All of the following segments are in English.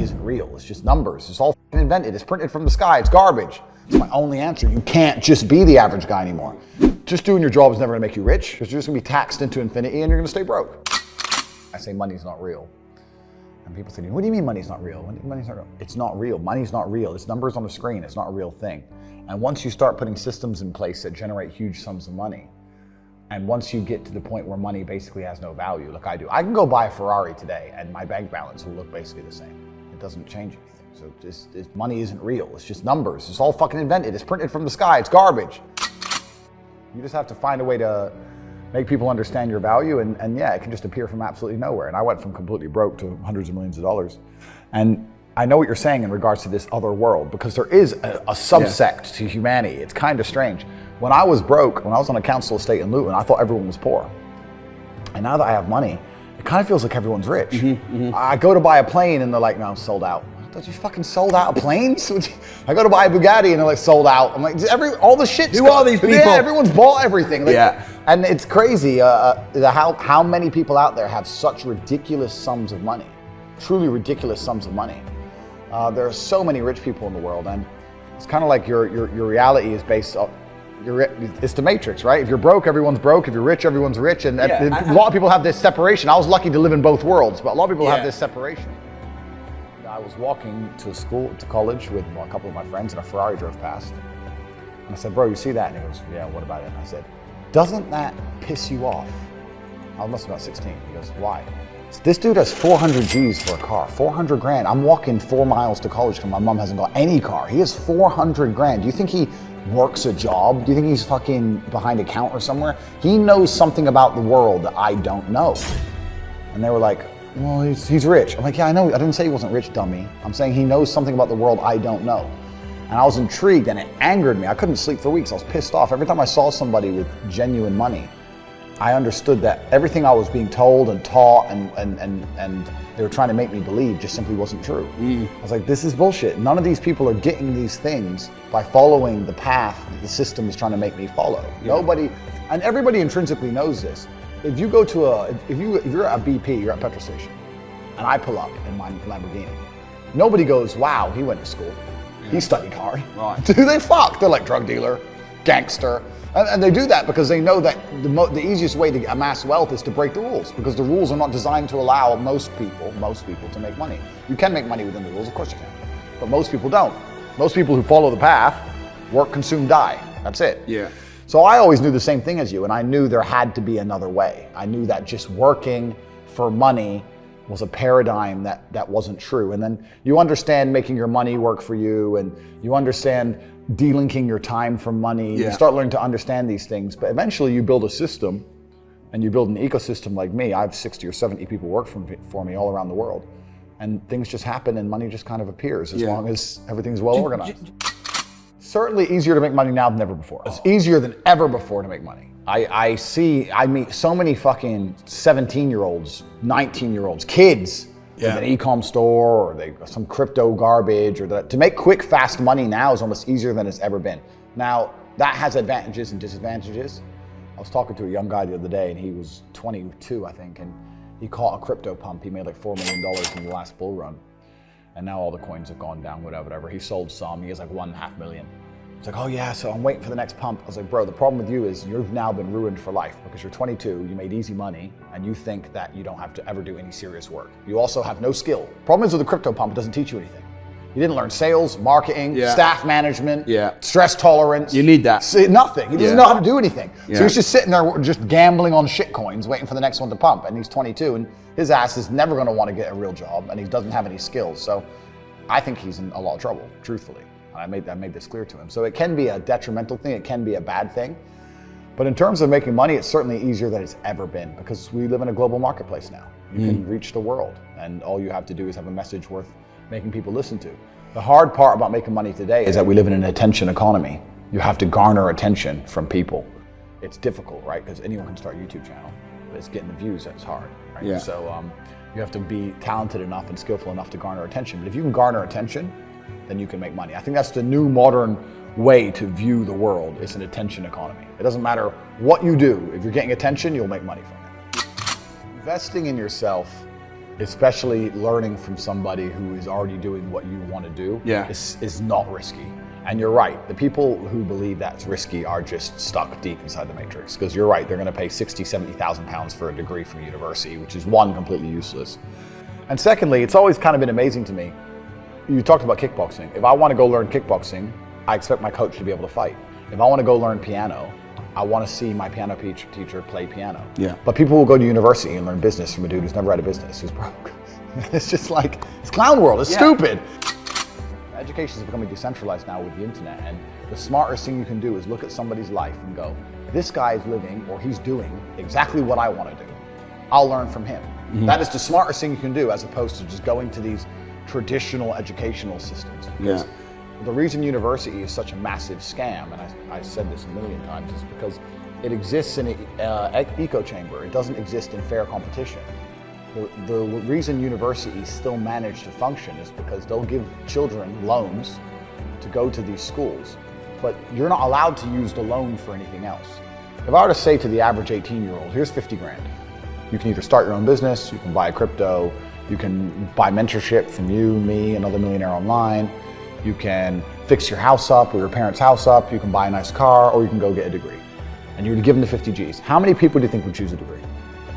isn't real. It's just numbers. It's all invented. It's printed from the sky. It's garbage. It's my only answer. You can't just be the average guy anymore. Just doing your job is never gonna make you rich, because you're just gonna be taxed into infinity and you're gonna stay broke. I say money's not real. And people say, what do you mean money's not real? Money's not real. It's not real. Money's not real. It's numbers on the screen. It's not a real thing. And once you start putting systems in place that generate huge sums of money, and once you get to the point where money basically has no value, like I do, I can go buy a Ferrari today and my bank balance will look basically the same. It doesn't change anything. So money isn't real. It's just numbers. It's all fucking invented. It's printed from the sky. It's garbage. You just have to find a way to make people understand your value, and yeah, it can just appear from absolutely nowhere. And I went from completely broke to hundreds of millions of dollars. And I know what you're saying in regards to this other world, because there is a subsect to humanity. It's kind of strange. When I was broke, when I was on a council estate in Luton, I thought everyone was poor. And now that I have money, it kind of feels like everyone's rich. I go to buy a plane and they're like, no, I'm sold out. Thought you fucking sold out of planes? I go to buy a Bugatti and they're like, sold out. I'm like, all the shit's Who are these people? Yeah, everyone's bought everything. Like, yeah. And it's crazy how many people out there have such ridiculous sums of money, truly ridiculous sums of money. There are so many rich people in the world, and it's kind of like your reality is based on, it's the Matrix, right? If you're broke, everyone's broke. If you're rich, everyone's rich. And a lot of people have this separation. I was lucky to live in both worlds, but a lot of people have this separation. I was walking to college with a couple of my friends, and a Ferrari drove past. And I said, bro, you see that? And he goes, yeah, what about it? And I said, doesn't that piss you off? I must be about 16. He goes, why? This dude has 400 G's for a car, 400 grand. I'm walking 4 miles to college because my mom hasn't got any car. He has 400 grand. Do you think he works a job? Do you think he's fucking behind a counter somewhere? He knows something about the world that I don't know. And they were like, well, he's rich. I'm like, yeah, I know. I didn't say he wasn't rich, dummy. I'm saying he knows something about the world I don't know. And I was intrigued, and it angered me. I couldn't sleep for weeks. I was pissed off. Every time I saw somebody with genuine money, I understood that everything I was being told and taught and they were trying to make me believe just simply wasn't true. I was like, this is bullshit. None of these people are getting these things by following the path that the system is trying to make me follow. Nobody, and everybody intrinsically knows this. If you go to if you're at a BP, you're at a petrol station, and I pull up in my Lamborghini, nobody goes, wow, he went to school. He studied hard. Right. Do they fuck? They're like drug dealer, gangster. And they do that because they know that the easiest way to amass wealth is to break the rules, because the rules are not designed to allow most people to make money. You can make money within the rules, of course you can, but most people don't. Most people who follow the path work, consume, die. That's it. Yeah. So I always knew the same thing as you, and I knew there had to be another way. I knew that just working for money was a paradigm that wasn't true. And then you understand making your money work for you, and you understand delinking your time from money. You start learning to understand these things, but eventually you build a system, and you build an ecosystem like me. I have 60 or 70 people work for me all around the world, and things just happen and money just kind of appears as long as everything's well organized. Certainly easier to make money now than ever before. It's easier than ever before to make money. I meet so many fucking 17-year-olds, 19-year-olds, kids with an e-com store or some crypto garbage, or to make quick, fast money now is almost easier than it's ever been. Now, that has advantages and disadvantages. I was talking to a young guy the other day, and he was 22, I think, and he caught a crypto pump. He made like $4 million in the last bull run. And now all the coins have gone down, whatever. He sold some, he has like 1.5 million. It's like, oh yeah, so I'm waiting for the next pump. I was like, bro, the problem with you is you've now been ruined for life, because you're 22, you made easy money, and you think that you don't have to ever do any serious work. You also have no skill. Problem is with the crypto pump, it doesn't teach you anything. You didn't learn sales, marketing, staff management, stress tolerance. You need that. Nothing. He doesn't know how to do anything. So he's just sitting there just gambling on shit coins, waiting for the next one to pump, and he's 22, and his ass is never gonna want to get a real job, and he doesn't have any skills. So I think he's in a lot of trouble, truthfully. I made this clear to him. So it can be a detrimental thing, it can be a bad thing. But in terms of making money, it's certainly easier than it's ever been, because we live in a global marketplace now. You can reach the world, and all you have to do is have a message worth making people listen to. The hard part about making money today is that we live in an attention economy. You have to garner attention from people. It's difficult, right? Because anyone can start a YouTube channel, but it's getting the views that's hard, right? So you have to be talented enough and skillful enough to garner attention. But if you can garner attention, then you can make money. I think that's the new modern way to view the world. It's an attention economy. It doesn't matter what you do. If you're getting attention, you'll make money from it. Investing in yourself especially learning from somebody who is already doing what you want to do, is not risky. And you're right, the people who believe that's risky are just stuck deep inside the matrix, because you're right, they're going to pay 60, 70,000 pounds for a degree from university, which is one, completely useless. And secondly, it's always kind of been amazing to me. You talked about kickboxing. If I want to go learn kickboxing, I expect my coach to be able to fight. If I want to go learn piano, I want to see my piano teacher play piano. Yeah. But people will go to university and learn business from a dude who's never had a business, who's broke. It's just like, it's clown world, it's stupid. Education is becoming decentralized now with the internet, and the smartest thing you can do is look at somebody's life and go, this guy is living, or he's doing exactly what I want to do. I'll learn from him. That is the smartest thing you can do, as opposed to just going to these traditional educational systems. Because the reason university is such a massive scam, and I said this a million times, is because it exists in an echo chamber. It doesn't exist in fair competition. The reason universities still manage to function is because they'll give children loans to go to these schools, but you're not allowed to use the loan for anything else. If I were to say to the average 18-year-old, here's 50 grand. You can either start your own business, you can buy a crypto, you can buy mentorship from you, me, another millionaire online, you can fix your house up or your parents' house up, you can buy a nice car, or you can go get a degree. And you were to give them the 50 G's. How many people do you think would choose a degree?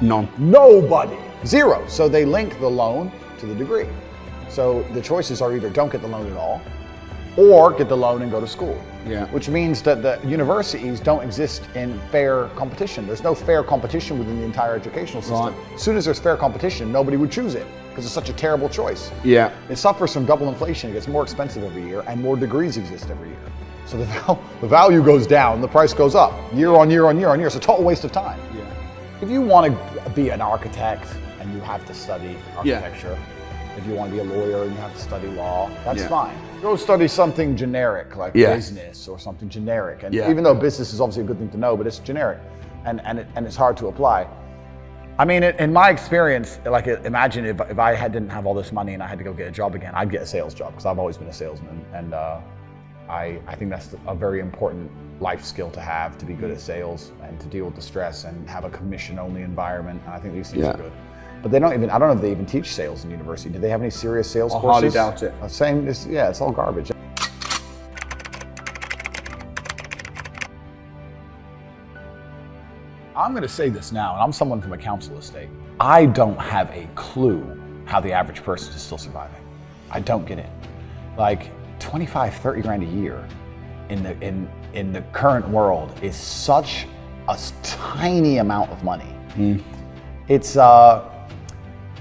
None. Nobody. Zero. So they link the loan to the degree. So the choices are either don't get the loan at all, or get the loan and go to school. Yeah. Which means that the universities don't exist in fair competition. There's no fair competition within the entire educational system. Right. As soon as there's fair competition, nobody would choose it, because it's such a terrible choice. Yeah. It suffers from double inflation. It gets more expensive every year, and more degrees exist every year. So the value goes down, the price goes up, year on year on year on year. It's a total waste of time. Yeah. If you want to be an architect and you have to study architecture, if you want to be a lawyer and you have to study law, that's fine. Go study something generic like business or something generic. And even though business is obviously a good thing to know, but it's generic and it's hard to apply. I mean, in my experience, like imagine if I didn't have all this money and I had to go get a job again, I'd get a sales job, because I've always been a salesman. And I think that's a very important life skill to have, to be good at sales and to deal with the stress and have a commission-only environment. And I think these things are good. But I don't know if they even teach sales in university. Do they have any serious sales courses? I hardly doubt it. It's all garbage. I'm going to say this now, and I'm someone from a council estate. I don't have a clue how the average person is still surviving. I don't get it. Like 25, 30 grand a year in the current world is such a tiny amount of money. It's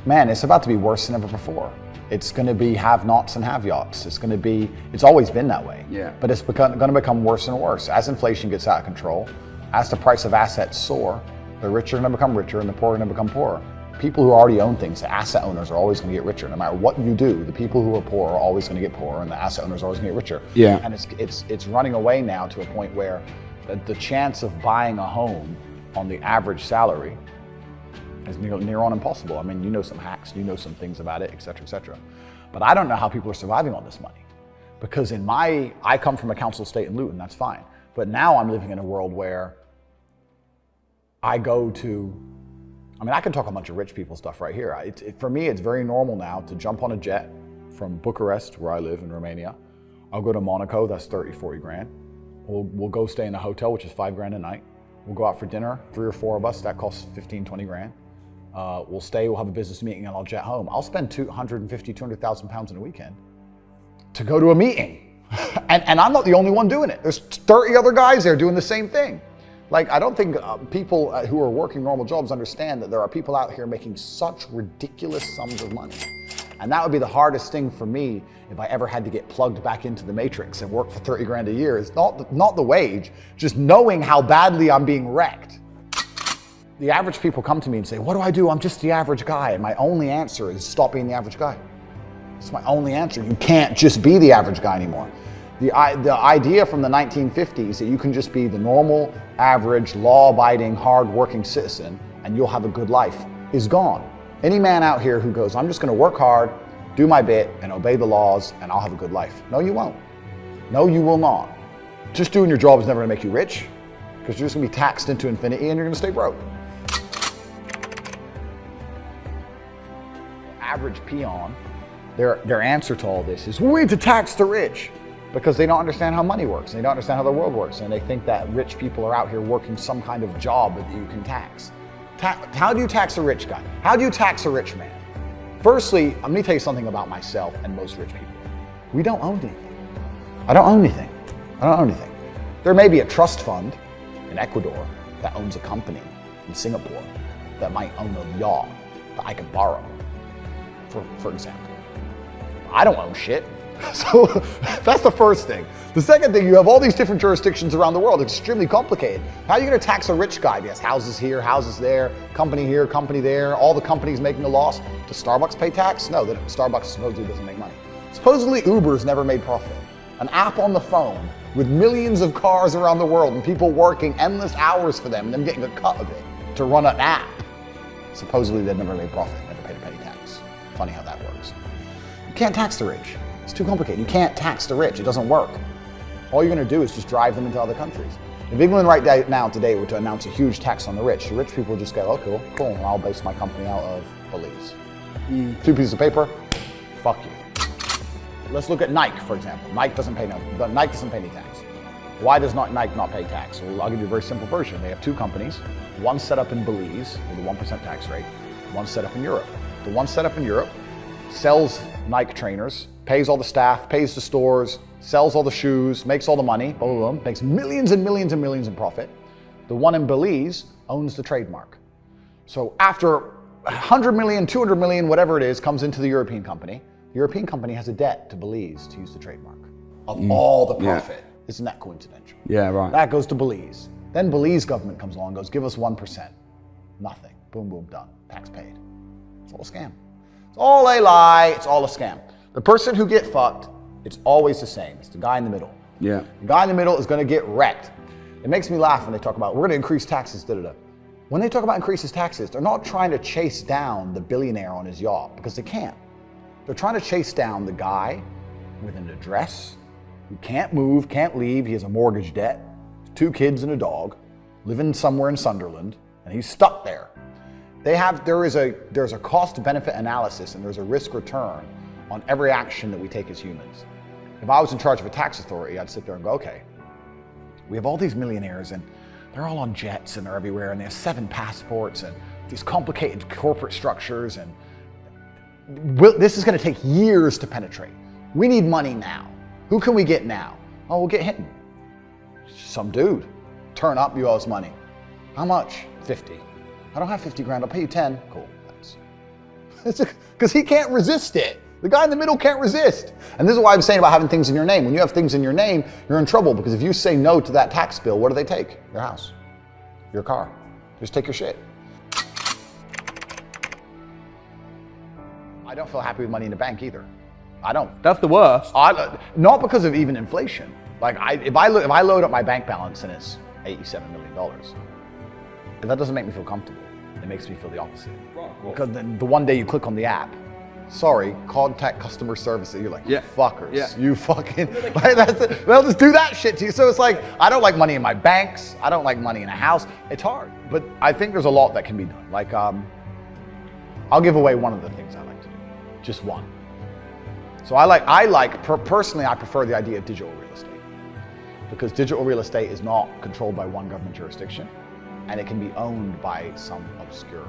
man, it's about to be worse than ever before. It's going to be have-nots and have-yachts. It's always been that way. Yeah. But it's going to become worse and worse as inflation gets out of control, as the price of assets soar. The rich are going to become richer and the poor are going to become poorer. People who already own things, the asset owners, are always going to get richer. No matter what you do, the people who are poor are always going to get poorer, and the asset owners are always going to get richer. Yeah. And it's running away now to a point where the chance of buying a home on the average salary is near on impossible. I mean, you know some hacks, you know some things about it, et cetera, et cetera. But I don't know how people are surviving on this money. Because I come from a council estate in Luton, that's fine. But now I'm living in a world where I can talk a bunch of rich people stuff right here. For me, it's very normal now to jump on a jet from Bucharest, where I live in Romania. I'll go to Monaco, that's 30, 40 grand. We'll go stay in a hotel, which is 5 grand a night. We'll go out for dinner, 3 or 4 of us, that costs 15, 20 grand. We'll have a business meeting, and I'll jet home. I'll spend 250,000 pounds in a weekend to go to a meeting. and I'm not the only one doing it. There's 30 other guys there doing the same thing. Like, I don't think people who are working normal jobs understand that there are people out here making such ridiculous sums of money. And that would be the hardest thing for me if I ever had to get plugged back into the matrix and work for 30 grand a year. It's not the wage, just knowing how badly I'm being wrecked. The average people come to me and say, what do I do? I'm just the average guy. And my only answer is stop being the average guy. It's my only answer. You can't just be the average guy anymore. The idea from the 1950s that you can just be the normal, average, law-abiding, hard-working citizen and you'll have a good life is gone. Any man out here who goes, I'm just going to work hard, do my bit, and obey the laws, and I'll have a good life. No, you won't. No, you will not. Just doing your job is never going to make you rich, because you're just going to be taxed into infinity and you're going to stay broke. average peon, their answer to all this is, we need to tax the rich, because they don't understand how money works. They don't understand how the world works. And they think that rich people are out here working some kind of job that you can tax. How do you tax a rich guy? How do you tax a rich man? Firstly, let me tell you something about myself and most rich people. We don't own anything. I don't own anything. I don't own anything. There may be a trust fund in Ecuador that owns a company in Singapore that might own a yacht that I could borrow, for example. I don't own shit. So that's the first thing. The second thing, you have all these different jurisdictions around the world. It's extremely complicated. How are you going to tax a rich guy? He has houses here, houses there, company here, company there, all the companies making a loss. Does Starbucks pay tax? No, Starbucks supposedly doesn't make money. Supposedly Uber's never made profit. An app on the phone with millions of cars around the world and people working endless hours for them and them getting a cut of it to run an app. Supposedly they never made profit, never paid a penny tax. Funny how that works. You can't tax the rich. It's too complicated. You can't tax the rich. It doesn't work. All you're going to do is just drive them into other countries. If England right now today were to announce a huge tax on the rich people would just go, oh, cool, and I'll base my company out of Belize. 2 pieces of paper, fuck you. Let's look at Nike, for example. Nike doesn't pay any tax. Why does Nike not pay tax? Well, I'll give you a very simple version. They have 2 companies, one set up in Belize with a 1% tax rate, one set up in Europe. The one set up in Europe sells Nike trainers, pays all the staff, pays the stores, sells all the shoes, makes all the money, blah, blah, blah, makes millions and millions and millions in profit. The one in Belize owns the trademark. So after 100 million, 200 million, whatever it is, comes into the European company. The European company has a debt to Belize to use the trademark of all the profit. Yeah. Isn't that coincidental? Yeah, right. That goes to Belize. Then Belize government comes along and goes, give us 1%. Nothing. Boom, boom, done. Tax paid. It's all a scam. It's all a lie. It's all a scam. The person who get fucked, it's always the same. It's the guy in the middle. Yeah. The guy in the middle is going to get wrecked. It makes me laugh when they talk about, we're going to increase taxes, da-da-da. When they talk about increases taxes, they're not trying to chase down the billionaire on his yacht, because they can't. They're trying to chase down the guy with an address, who can't move, can't leave, he has a mortgage debt, 2 kids and a dog, living somewhere in Sunderland, and he's stuck there. There's a cost-benefit analysis and there's a risk return on every action that we take as humans. If I was in charge of a tax authority, I'd sit there and go, okay, we have all these millionaires and they're all on jets and they're everywhere and they have 7 passports and these complicated corporate structures, and this is going to take years to penetrate. We need money now. Who can we get now? Oh, we'll get him. Some dude. Turn up, you owe us money. How much? 50. I don't have 50 grand, I'll pay you 10. Cool, thanks. Because he can't resist it. The guy in the middle can't resist. And this is why I'm saying about having things in your name. When you have things in your name, you're in trouble, because if you say no to that tax bill, what do they take? Your house, your car. Just take your shit. I don't feel happy with money in the bank either. I don't. That's the worst. Not because of even inflation. Like if I load up my bank balance and it's $87 million, that doesn't make me feel comfortable. It makes me feel the opposite. Right, cool. Because then the one day you click on the app, sorry, contact customer service. You're like, fuckers, you fucking, they'll just do that shit to you. So it's like, I don't like money in my banks. I don't like money in a house. It's hard. But I think there's a lot that can be done. Like, I'll give away one of the things I like to do. Just one. So personally, I prefer the idea of digital real estate. Because digital real estate is not controlled by one government jurisdiction, and it can be owned by some obscure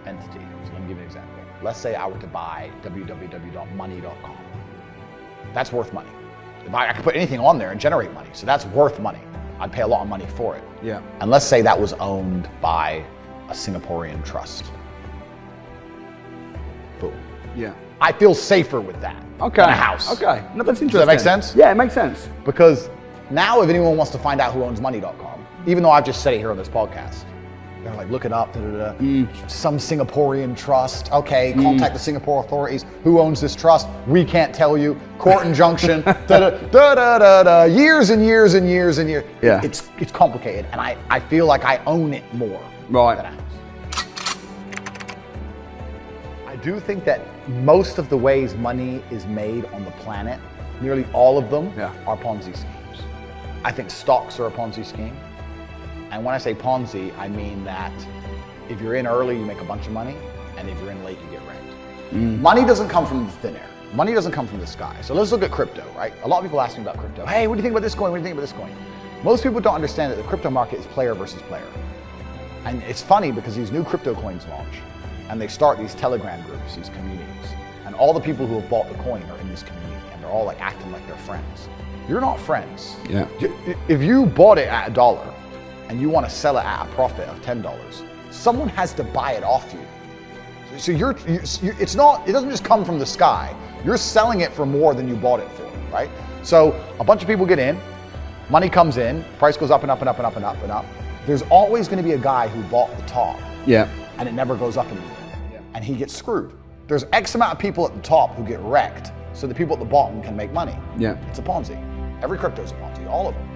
entity. So let me give you an example. Let's say I were to buy www.money.com. That's worth money. If I could put anything on there and generate money, so that's worth money. I'd pay a lot of money for it. Yeah. And let's say that was owned by a Singaporean trust. Boom. Yeah. I feel safer with that than a house. Okay. No, that's interesting. Does that make sense? Yeah, it makes sense. Because now if anyone wants to find out who owns money.com, even though I've just said it here on this podcast, they're like, look it up, some Singaporean trust. Okay, contact the Singapore authorities. Who owns this trust? We can't tell you. Court injunction. Years and years and years and years. Yeah. It's complicated, and I feel like I own it more than a house. I do think that most of the ways money is made on the planet, nearly all of them are Ponzi schemes. I think stocks are a Ponzi scheme. And when I say Ponzi, I mean that if you're in early, you make a bunch of money, and if you're in late, you get wrecked. Money doesn't come from thin air. Money doesn't come from the sky. So let's look at crypto, right? A lot of people ask me about crypto. Hey, what do you think about this coin? What do you think about this coin? Most people don't understand that the crypto market is player versus player. And it's funny because these new crypto coins launch and they start these Telegram groups, these communities. And all the people who have bought the coin are in this community and they're all like acting like they're friends. You're not friends. Yeah. If you bought it at $1 and you want to sell it at a profit of $10, someone has to buy it off you. So it's not, it doesn't just come from the sky. You're selling it for more than you bought it for, right? So a bunch of people get in, money comes in, price goes up and up and up and up and up and up. There's always going to be a guy who bought the top, and it never goes up anymore, and he gets screwed. There's X amount of people at the top who get wrecked, so the people at the bottom can make money. Yeah, it's a Ponzi. Every crypto is a Ponzi, all of them.